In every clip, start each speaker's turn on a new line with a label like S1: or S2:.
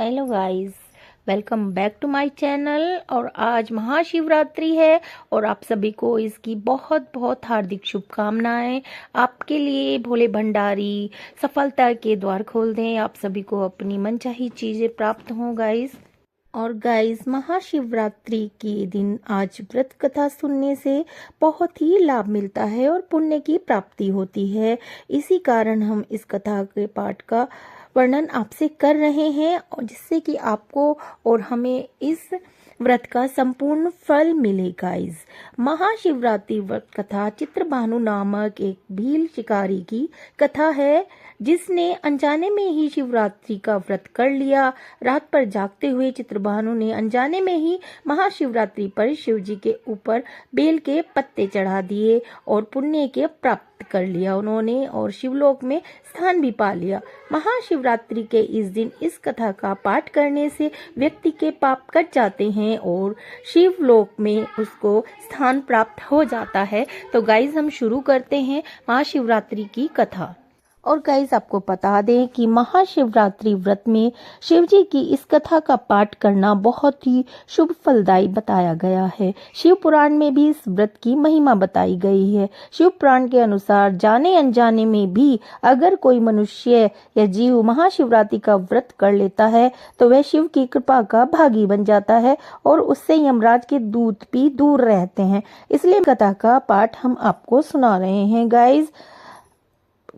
S1: Hello guys, welcome back to my channel. और आज महाशिवरात्रि है और आप सभी को इसकी बहुत बहुत हार्दिक शुभकामनाएं। आपके लिए भोले भंडारी सफलता के द्वार खोल दें, आप सभी को अपनी मनचाही चीजें प्राप्त हों गाइस। और गाइस, महाशिवरात्रि के दिन आज व्रत कथा सुनने से बहुत ही लाभ मिलता है और पुण्य की प्राप्ति होती है। इसी कारण हम इस कथा के पाठ का वर्णन आपसे कर रहे हैं, और जिससे कि आपको और हमें इस व्रत का संपूर्ण फल मिले गाइस। महाशिवरात्रि व्रत कथा चित्रभानु नामक एक भील शिकारी की कथा है, जिसने अनजाने में ही शिवरात्रि का व्रत कर लिया। रात पर जागते हुए चित्रभानु ने अनजाने में ही महाशिवरात्रि पर शिव जी के ऊपर बेल के पत्ते चढ़ा दिए और पुण्य के प्राप्त कर लिया उन्होंने, और शिवलोक में स्थान भी पा लिया। महाशिवरात्रि के इस दिन इस कथा का पाठ करने से व्यक्ति के पाप कट जाते हैं और शिवलोक में उसको स्थान प्राप्त हो जाता है। तो गाइज, हम शुरू करते हैं महाशिवरात्रि की कथा। और गाइस, आपको बता दें कि महाशिवरात्रि व्रत में शिव जी की इस कथा का पाठ करना बहुत ही शुभ फलदायी बताया गया है। शिव पुराण में भी इस व्रत की महिमा बताई गई है। शिव पुराण के अनुसार जाने अनजाने में भी अगर कोई मनुष्य या जीव महाशिवरात्रि का व्रत कर लेता है तो वह शिव की कृपा का भागी बन जाता है और उससे यमराज के दूत भी दूर रहते हैं। इसलिए कथा का पाठ हम आपको सुना रहे हैं गाइज।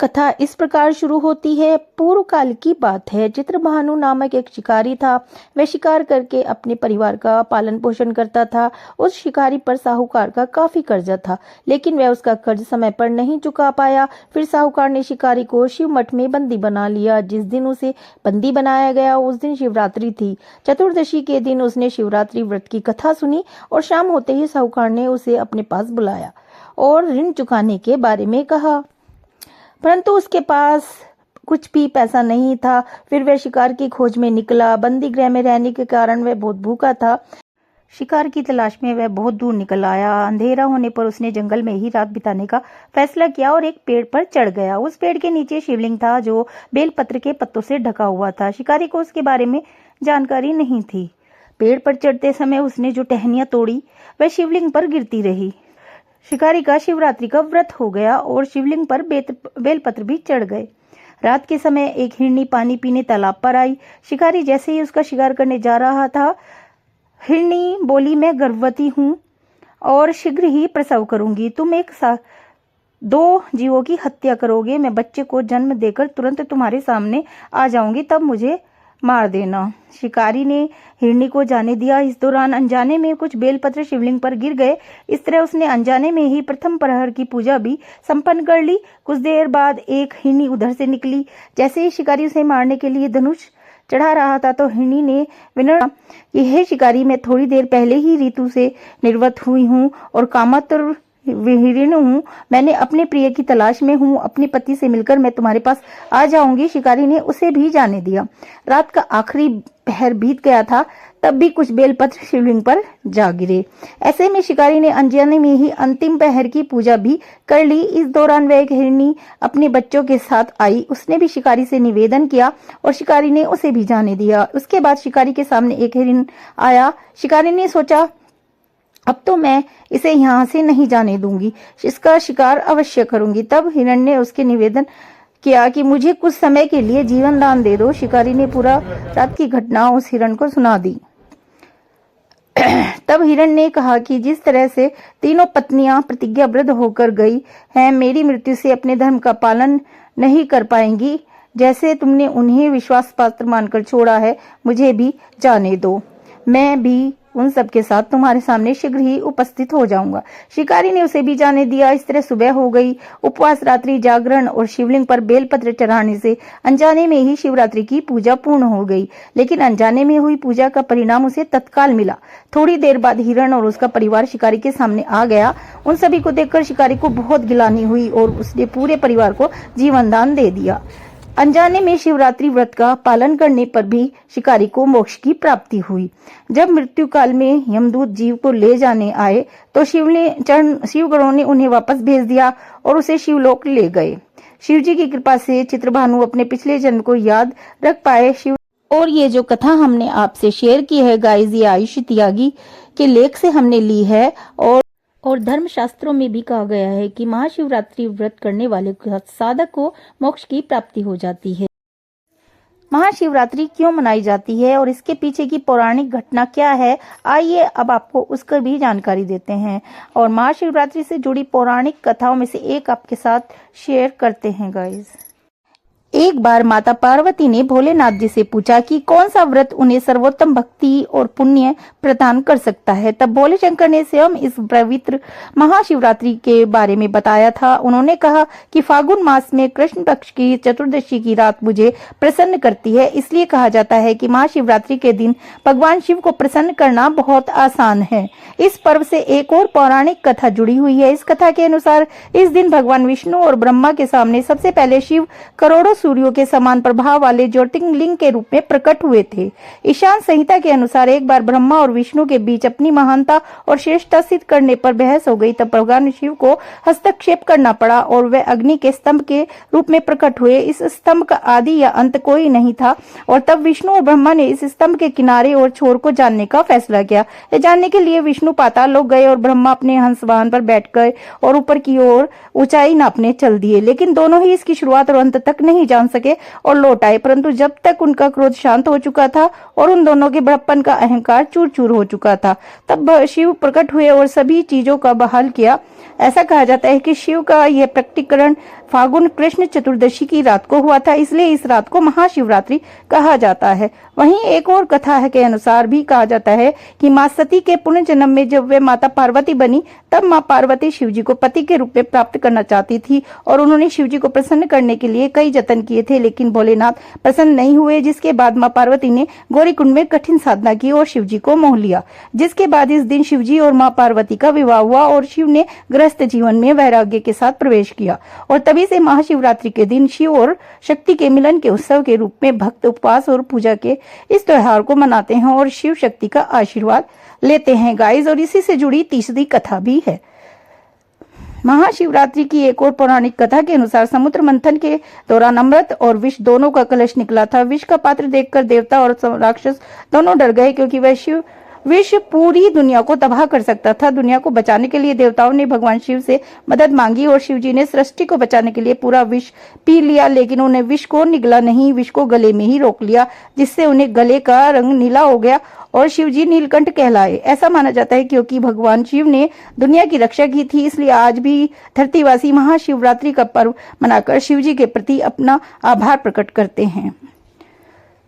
S1: कथा इस प्रकार शुरू होती है। पूर्व काल की बात है। चित्रभानु नामक एक शिकारी था। वह शिकार करके अपने परिवार का पालन पोषण करता था। उस शिकारी पर साहूकार का काफी कर्जा था, लेकिन वह उसका कर्ज समय पर नहीं चुका पाया। फिर साहूकार ने शिकारी को शिव मठ में बंदी बना लिया। जिस दिन उसे बंदी बनाया गया उस दिन शिवरात्रि थी। चतुर्दशी के दिन उसने शिवरात्रि व्रत की कथा सुनी और शाम होते ही साहूकार ने उसे अपने पास बुलाया और ऋण चुकाने के बारे में कहा, परंतु उसके पास कुछ भी पैसा नहीं था। फिर वह शिकार की खोज में निकला। बंदी गृह में रहने के कारण वह बहुत भूखा था। शिकार की तलाश में वह बहुत दूर निकल आया। अंधेरा होने पर उसने जंगल में ही रात बिताने का फैसला किया और एक पेड़ पर चढ़ गया। उस पेड़ के नीचे शिवलिंग था जो बेलपत्र के पत्तों से ढका हुआ था। शिकारी को उसके बारे में जानकारी नहीं थी। पेड़ पर चढ़ते समय उसने जो टहनियां तोड़ी वह शिवलिंग पर गिरती रही। शिकारी का शिवरात्रि का व्रत हो गया और शिवलिंग पर बेलपत्र भी चढ़ गए। रात के समय एक हिरनी पानी पीने तालाब पर आई। शिकारी जैसे ही उसका शिकार करने जा रहा था, हिरनी बोली, मैं गर्भवती हूँ और शीघ्र ही प्रसव करूंगी। तुम एक साथ 2 जीवों की हत्या करोगे। मैं बच्चे को जन्म देकर तुरंत तुम्हारे सामने आ जाऊंगी, तब मुझे मार देना। शिकारी ने हिरनी को जाने दिया। इस दौरान अनजाने में कुछ बेलपत्र शिवलिंग पर गिर गए। इस तरह उसने अनजाने में ही प्रथम प्रहर की पूजा भी संपन्न कर ली। कुछ देर बाद एक हिरनी उधर से निकली। जैसे ही शिकारी उसे मारने के लिए धनुष चढ़ा रहा था तो हिरनी ने विनम्र यह शिकारी, मैं थोड़ी देर पहले ही ऋतु से निर्वत हुई हूँ और कामातुर विहीर्ण हूँ। मैंने अपने प्रिय की तलाश में हूँ। अपने पति से मिलकर मैं तुम्हारे पास आ जाऊंगी। शिकारी ने उसे भी जाने दिया। रात का आखिरी पहर बीत गया था, तब भी कुछ बेलपत्र शिवलिंग पर जा गिरे। ऐसे में शिकारी ने अनजाने में ही अंतिम पहर की पूजा भी कर ली। इस दौरान वह एक हिरनी अपने बच्चों के साथ आई। उसने भी शिकारी से निवेदन किया और शिकारी ने उसे भी जाने दिया। उसके बाद शिकारी के सामने एक हिरन आया। शिकारी ने सोचा, अब तो मैं इसे यहाँ से नहीं जाने दूंगी, इसका शिकार अवश्य करूंगी। तब हिरण ने उसके निवेदन किया कि मुझे कुछ समय के लिए जीवन दान दे दो। शिकारी ने पूरा रात की घटना उस हिरण को सुना दी। तब हिरण ने कहा कि जिस तरह से तीनों पत्नियां प्रतिज्ञाबद्ध होकर गई हैं, मेरी मृत्यु से अपने धर्म का पालन नहीं कर पाएंगी, जैसे तुमने उन्हें विश्वास पात्र मानकर छोड़ा है, मुझे भी जाने दो। मैं भी उन सब के साथ तुम्हारे सामने शीघ्र ही उपस्थित हो जाऊंगा। शिकारी ने उसे भी जाने दिया। इस तरह सुबह हो गई। उपवास, रात्रि जागरण और शिवलिंग पर बेलपत्र चढ़ाने से अनजाने में ही शिवरात्रि की पूजा पूर्ण हो गई। लेकिन अनजाने में हुई पूजा का परिणाम उसे तत्काल मिला। थोड़ी देर बाद हिरण और उसका परिवार शिकारी के सामने आ गया। उन सभी को देखकर शिकारी को बहुत गिलानी हुई और उसने पूरे परिवार को जीवन दान दे दिया। अनजाने में शिवरात्रि व्रत का पालन करने पर भी शिकारी को मोक्ष की प्राप्ति हुई। जब मृत्यु काल में यमदूत जीव को ले जाने आए तो शिवगणों ने उन्हें वापस भेज दिया और उसे शिवलोक ले गए। शिव जी की कृपा से चित्रभानु अपने पिछले जन्म को याद रख पाए और ये जो कथा हमने आपसे शेयर की है गाइस, ये आयुष त्यागी के लेख से हमने ली है। और धर्मशास्त्रों में भी कहा गया है कि महाशिवरात्रि व्रत करने वाले साधक को मोक्ष की प्राप्ति हो जाती है। महाशिवरात्रि क्यों मनाई जाती है और इसके पीछे की पौराणिक घटना क्या है, आइए अब आपको उसकी भी जानकारी देते हैं। और महाशिवरात्रि से जुड़ी पौराणिक कथाओं में से एक आपके साथ शेयर करते हैं गाइस। एक बार माता पार्वती ने भोलेनाथ जी से पूछा कि कौन सा व्रत उन्हें सर्वोत्तम भक्ति और पुण्य प्रदान कर सकता है। तब भोले शंकर ने स्वयं इस पवित्र महाशिवरात्रि के बारे में बताया था। उन्होंने कहा कि फागुन मास में कृष्ण पक्ष की चतुर्दशी की रात मुझे प्रसन्न करती है। इसलिए कहा जाता है कि महाशिवरात्रि के दिन भगवान शिव को प्रसन्न करना बहुत आसान है। इस पर्व से एक और पौराणिक कथा जुड़ी हुई है। इस कथा के अनुसार इस दिन भगवान विष्णु और ब्रह्मा के सामने सबसे पहले शिव करोड़ों सूर्यों के समान प्रभाव वाले ज्योतिर्लिंग के रूप में प्रकट हुए थे। ईशान संहिता के अनुसार एक बार ब्रह्मा और विष्णु के बीच अपनी महानता और श्रेष्ठता सिद्ध करने पर बहस हो गई। तब भगवान शिव को हस्तक्षेप करना पड़ा और वे अग्नि के स्तंभ के रूप में प्रकट हुए। इस स्तंभ का आदि या अंत कोई नहीं था और तब विष्णु और ब्रह्मा ने इस स्तंभ के किनारे और छोर को जानने का फैसला किया। यह जानने के लिए विष्णु पाताल लोक गए और ब्रह्मा अपने हंस वाहन पर बैठ गए और ऊपर की ओर ऊंचाई नापने चल दिए। लेकिन दोनों ही इसकी शुरुआत और अंत तक नहीं जान सके और लौट आए, परंतु जब तक उनका क्रोध शांत हो चुका था और उन दोनों के बड़प्पन का अहंकार चूर चूर हो चुका था, तब शिव प्रकट हुए और सभी चीजों का बहाल किया। ऐसा कहा जाता है कि शिव का यह प्रकटीकरण फागुन कृष्ण चतुर्दशी की रात को हुआ था, इसलिए इस रात को महाशिवरात्रि कहा जाता है। वहीं एक और कथा है के अनुसार भी कहा जाता है कि मां सती के पुनर्जन्म में जब वे माता पार्वती बनी, तब मां पार्वती शिवजी को पति के रूप में प्राप्त करना चाहती थी और उन्होंने शिवजी को प्रसन्न करने के लिए कई जतन किए थे, लेकिन भोलेनाथ प्रसन्न नहीं हुए। जिसके बाद मां पार्वती ने गौरीकुंड में कठिन साधना की और शिवजी को मोह लिया। जिसके बाद इस दिन शिवजी और मां पार्वती का विवाह हुआ और शिव ने गृहस्थ जीवन में वैराग्य के साथ प्रवेश किया और तभी से महाशिवरात्रि के दिन शिव और शक्ति के मिलन के उत्सव के रूप में भक्त उपवास और पूजा के इस त्योहार को मनाते हैं और शिव शक्ति का आशीर्वाद लेते हैं गाइस। और इसी से जुड़ी तीसरी कथा भी है। महाशिवरात्रि की एक और पौराणिक कथा के अनुसार समुद्र मंथन के दौरान अमृत और विष दोनों का कलश निकला था। विष का पात्र देखकर देवता और राक्षस दोनों डर गए, क्योंकि वह विष पूरी दुनिया को तबाह कर सकता था। दुनिया को बचाने के लिए देवताओं ने भगवान शिव से मदद मांगी और शिवजी ने सृष्टि को बचाने के लिए पूरा विष पी लिया, लेकिन उन्हें विष को निगला नहीं, विष को गले में ही रोक लिया, जिससे उन्हें गले का रंग नीला हो गया और शिवजी नीलकंठ कहलाए। ऐसा माना जाता है क्योंकि भगवान शिव ने दुनिया की रक्षा की थी, इसलिए आज भी धरतीवासी महाशिवरात्रि का पर्व मनाकर शिवजी के प्रति अपना आभार प्रकट करते हैं।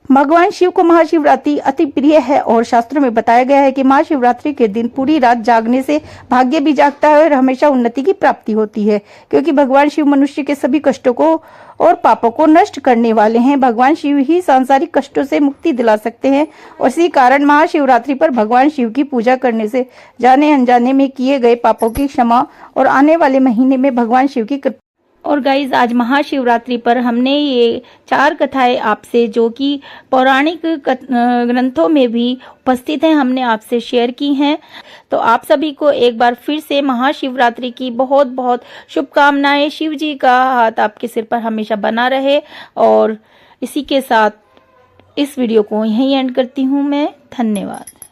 S1: भगवान शिव को महाशिवरात्रि अति प्रिय है और शास्त्रों में बताया गया है कि महाशिवरात्रि के दिन पूरी रात जागने से भाग्य भी जागता है और हमेशा उन्नति की प्राप्ति होती है, क्योंकि भगवान शिव मनुष्य के सभी कष्टों को और पापों को नष्ट करने वाले हैं। भगवान शिव ही सांसारिक कष्टों से मुक्ति दिला सकते हैं और इसी कारण महाशिवरात्रि पर भगवान शिव की पूजा करने से जाने अनजाने में किए गए पापों की क्षमा और आने वाले महीने में भगवान शिव की कृपा। और गाइज, आज महाशिवरात्रि पर हमने ये 4 कथाएं आपसे, जो कि पौराणिक ग्रंथों में भी उपस्थित हैं, हमने आपसे शेयर की हैं। तो आप सभी को एक बार फिर से महाशिवरात्रि की बहुत बहुत शुभकामनाएं। शिव जी का हाथ आपके सिर पर हमेशा बना रहे। और इसी के साथ इस वीडियो को यहीं एंड करती हूँ मैं। धन्यवाद।